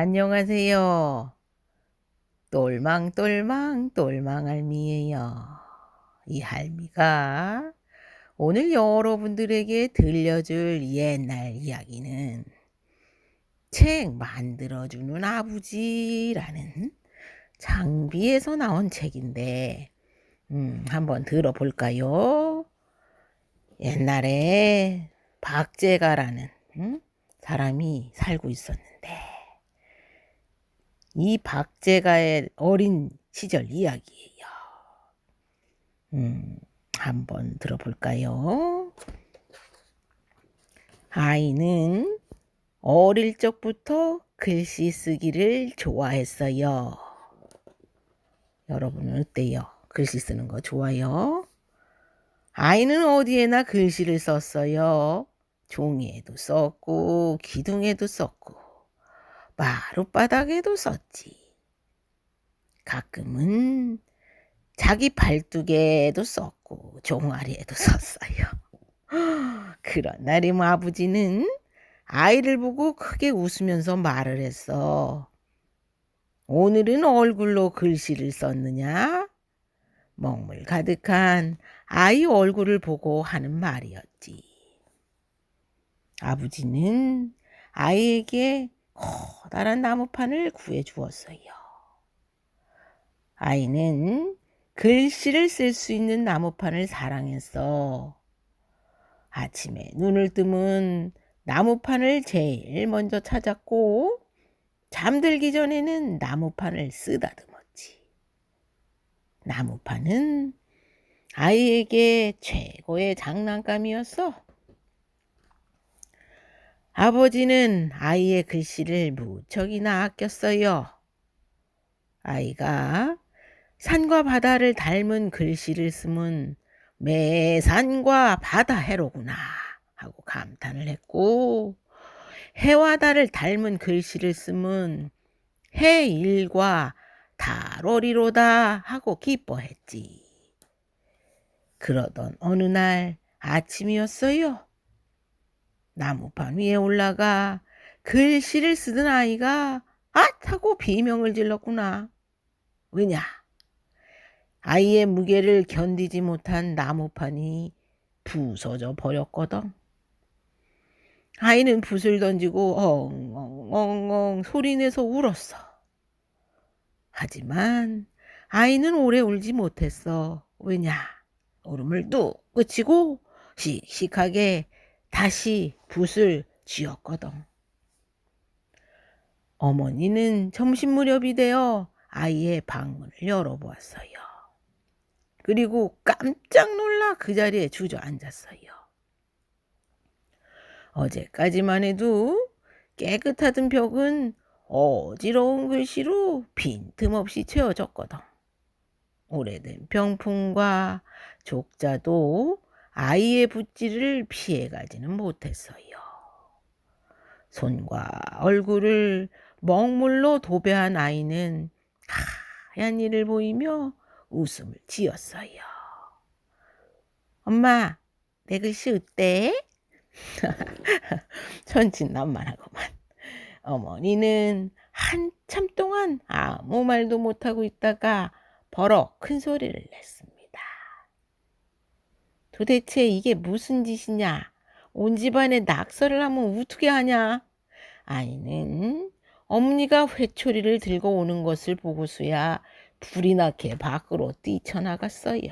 안녕하세요. 똘망똘망 똘망할미예요. 이 할미가 오늘 여러분들에게 들려줄 옛날 이야기는 책 만들어주는 아버지라는 장비에서 나온 책인데 한번 들어볼까요? 옛날에 박제가라는 사람이 살고 있었는데 이 박제가의 어린 시절 이야기예요. 한번 들어볼까요? 아이는 어릴 적부터 글씨 쓰기를 좋아했어요. 여러분은 어때요? 글씨 쓰는 거 좋아요? 아이는 어디에나 글씨를 썼어요. 종이에도 썼고 기둥에도 썼고 마룻바닥에도 썼지. 가끔은 자기 발뚝에도 썼고 종아리에도 썼어요. 그런 날에 아버지는 아이를 보고 크게 웃으면서 말을 했어. 오늘은 얼굴로 글씨를 썼느냐? 먹물 가득한 아이 얼굴을 보고 하는 말이었지. 아버지는 아이에게 커다란 나무판을 구해주었어요. 아이는 글씨를 쓸 수 있는 나무판을 사랑했어. 아침에 눈을 뜨면 나무판을 제일 먼저 찾았고 잠들기 전에는 나무판을 쓰다듬었지. 나무판은 아이에게 최고의 장난감이었어. 아버지는 아이의 글씨를 무척이나 아꼈어요. 아이가 산과 바다를 닮은 글씨를 쓰면 매산과 바다 해로구나 하고 감탄을 했고, 해와 달을 닮은 글씨를 쓰면 해일과 달월이로다 하고 기뻐했지. 그러던 어느 날 아침이었어요. 나무판 위에 올라가 글씨를 쓰던 아이가 앗 하고 비명을 질렀구나. 왜냐? 아이의 무게를 견디지 못한 나무판이 부서져 버렸거든. 아이는 붓을 던지고 엉엉엉엉 소리내서 울었어. 하지만 아이는 오래 울지 못했어. 왜냐? 울음을 뚝 그치고 씩씩하게 다시 붓을 쥐었거든. 어머니는 점심 무렵이 되어 아이의 방문을 열어보았어요. 그리고 깜짝 놀라 그 자리에 주저앉았어요. 어제까지만 해도 깨끗하던 벽은 어지러운 글씨로 빈틈없이 채워졌거든. 오래된 병풍과 족자도 아이의 붓질을 피해가지는 못했어요. 손과 얼굴을 먹물로 도배한 아이는 하얀 이를 보이며 웃음을 지었어요. 엄마, 내 글씨 어때? 천진난만하구만. 어머니는 한참 동안 아무 말도 못하고 있다가 버럭 큰 소리를 냈습니다. 도대체 이게 무슨 짓이냐? 온 집안에 낙서를 하면 어떻게 하냐? 아이는 어머니가 회초리를 들고 오는 것을 보고서야 불이 나게 밖으로 뛰쳐나갔어요.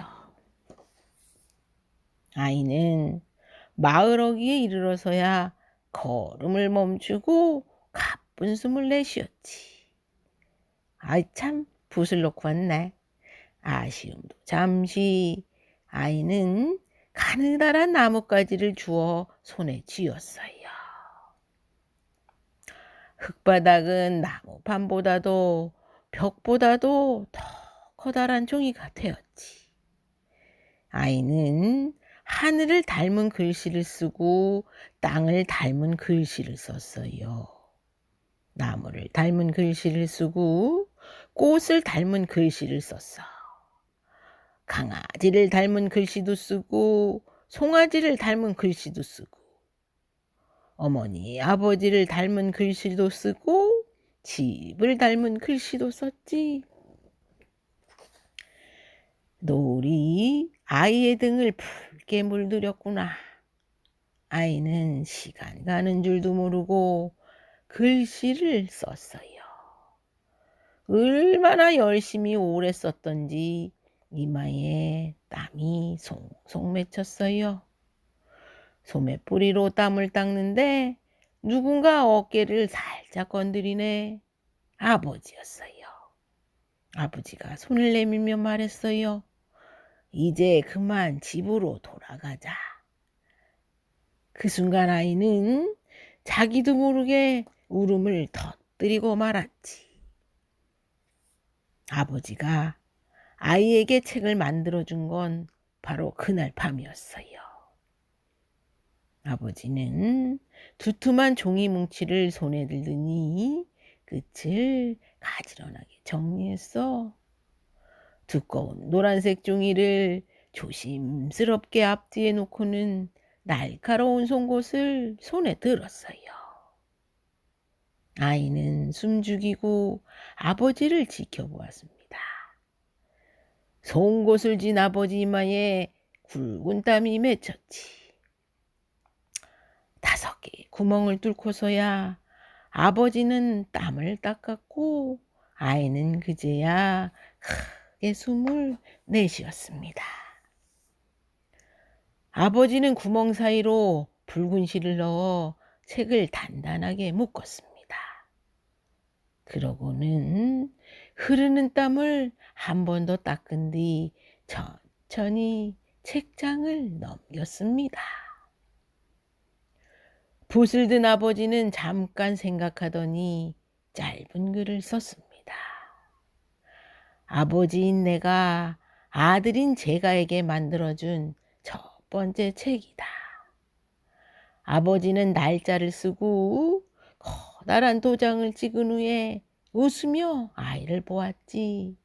아이는 마을 어귀에 이르러서야 걸음을 멈추고 가쁜 숨을 내쉬었지. 아이 참 붓을 놓고 왔네. 아쉬움도 잠시 아이는 가느다란 나뭇가지를 주워 손에 쥐었어요. 흙바닥은 나무판보다도 벽보다도 더 커다란 종이가 되었지. 아이는 하늘을 닮은 글씨를 쓰고 땅을 닮은 글씨를 썼어요. 나무를 닮은 글씨를 쓰고 꽃을 닮은 글씨를 썼어. 강아지를 닮은 글씨도 쓰고 송아지를 닮은 글씨도 쓰고 어머니 아버지를 닮은 글씨도 쓰고 집을 닮은 글씨도 썼지. 노을이 아이의 등을 붉게 물들였구나. 아이는 시간 가는 줄도 모르고 글씨를 썼어요. 얼마나 열심히 오래 썼던지 이마에 땀이 송송 맺혔어요. 소매뿌리로 땀을 닦는데 누군가 어깨를 살짝 건드리네. 아버지였어요. 아버지가 손을 내밀며 말했어요. 이제 그만 집으로 돌아가자. 그 순간 아이는 자기도 모르게 울음을 터뜨리고 말았지. 아버지가 아이에게 책을 만들어준 건 바로 그날 밤이었어요. 아버지는 두툼한 종이 뭉치를 손에 들더니 끝을 가지런하게 정리했어. 두꺼운 노란색 종이를 조심스럽게 앞뒤에 놓고는 날카로운 송곳을 손에 들었어요. 아이는 숨죽이고 아버지를 지켜보았습니다. 송곳을 쥔 아버지 이마에 굵은 땀이 맺혔지. 5개의 구멍을 뚫고서야 아버지는 땀을 닦았고 아이는 그제야 크게 숨을 내쉬었습니다. 아버지는 구멍 사이로 붉은 실을 넣어 책을 단단하게 묶었습니다. 그러고는 흐르는 땀을 한 번 더 닦은 뒤 천천히 책장을 넘겼습니다. 붓을 든 아버지는 잠깐 생각하더니 짧은 글을 썼습니다. 아버지인 내가 아들인 제가에게 만들어준 첫 번째 책이다. 아버지는 날짜를 쓰고 커다란 도장을 찍은 후에 웃으며 아이를 보았지.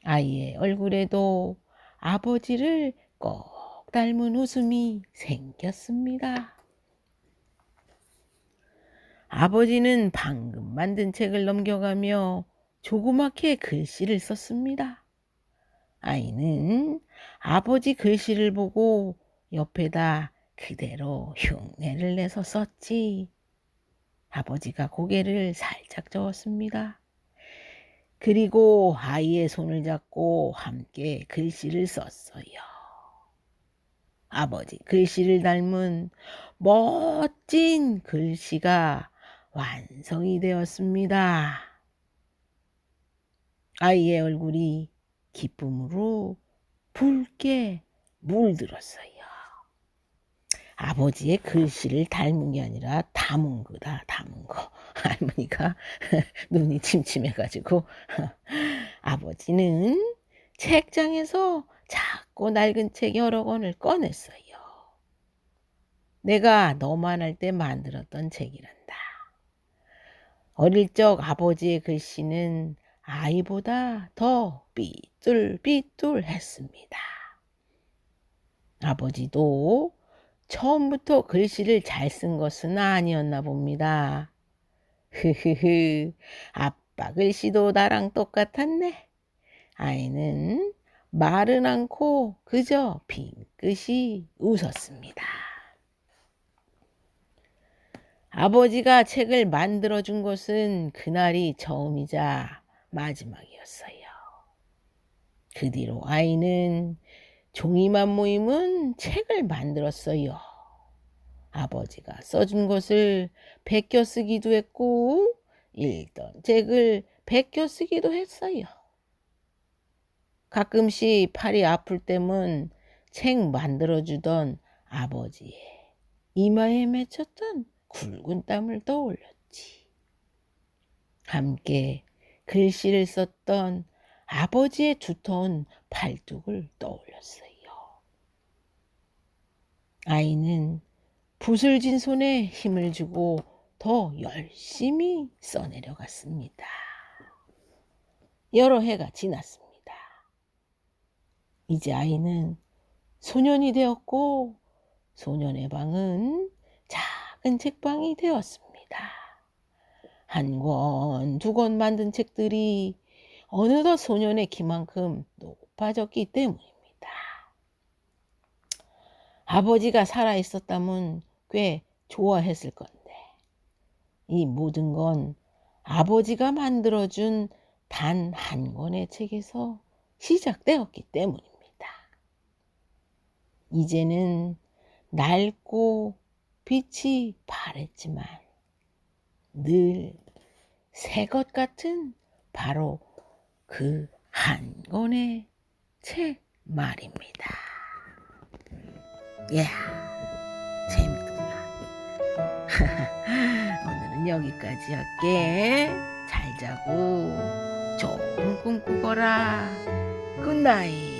아이의 얼굴에도 아버지를 꼭 닮은 웃음이 생겼습니다. 아버지는 방금 만든 책을 넘겨가며 조그맣게 글씨를 썼습니다. 아이는 아버지 글씨를 보고 옆에다 그대로 흉내를 내서 썼지. 아버지가 고개를 살짝 저었습니다. 그리고 아이의 손을 잡고 함께 글씨를 썼어요. 아버지 글씨를 닮은 멋진 글씨가 완성이 되었습니다. 아이의 얼굴이 기쁨으로 붉게 물들었어요. 아버지의 글씨를 닮은 게 아니라 담은 거다, 담은 거. 할머니가 눈이 침침해가지고 아버지는 책장에서 작고 낡은 책 여러 권을 꺼냈어요. 내가 너만 할 때 만들었던 책이란다. 어릴 적 아버지의 글씨는 아이보다 더 삐뚤삐뚤했습니다. 아버지도 처음부터 글씨를 잘 쓴 것은 아니었나 봅니다. 흐흐흐, 아빠 글씨도 나랑 똑같았네. 아이는 말은 않고 그저 빙긋이 웃었습니다. 아버지가 책을 만들어준 것은 그날이 처음이자 마지막이었어요. 그 뒤로 아이는 종이만 모임은 책을 만들었어요. 아버지가 써준 것을 베껴 쓰기도 했고 읽던 책을 베껴 쓰기도 했어요. 가끔씩 팔이 아플 때면 책 만들어주던 아버지의 이마에 맺혔던 굵은 땀을 떠올렸지. 함께 글씨를 썼던 아버지의 두터운 팔뚝을 떠올렸어요. 아이는 붓을 쥔 손에 힘을 주고 더 열심히 써내려갔습니다. 여러 해가 지났습니다. 이제 아이는 소년이 되었고 소년의 방은 작은 책방이 되었습니다. 한 권, 두 권 만든 책들이 어느덧 소년의 키만큼 높아졌기 때문입니다. 아버지가 살아있었다면 꽤 좋아했을 건데 이 모든 건 아버지가 만들어준 단 한 권의 책에서 시작되었기 때문입니다. 이제는 낡고 빛이 바랬지만 늘 새 것 같은 바로 그 한 권의 책 말입니다. 예, 재밌구나. 오늘은 여기까지 할게. 잘 자고 좋은 꿈 꾸거라. 굿나잇.